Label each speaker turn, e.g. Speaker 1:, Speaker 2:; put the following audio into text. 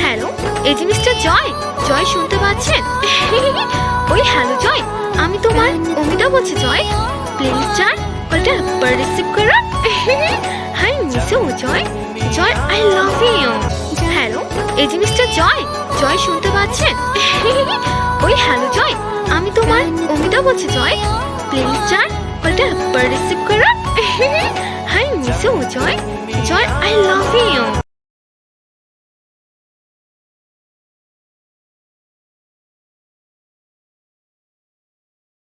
Speaker 1: Hello, এই যে mister জয়। জয় শুনতে পাচ্ছেন? ওই হ্যালো জয়, আমি তোমার অমিতা বলছি জয়। প্লিজ জয়, কলটা একবার রিসিভ করো। Hi miss you Joy. Joy I love you. Hello, এই যে মিস্টার জয়। জয় শুনতে পাচ্ছেন? ওই হ্যালো জয়, আমি তোমার অমিতা বলছি জয়। প্লিজ জয়, কলটা একবার রিসিভ করো। Hi miss you Joy. Joy I love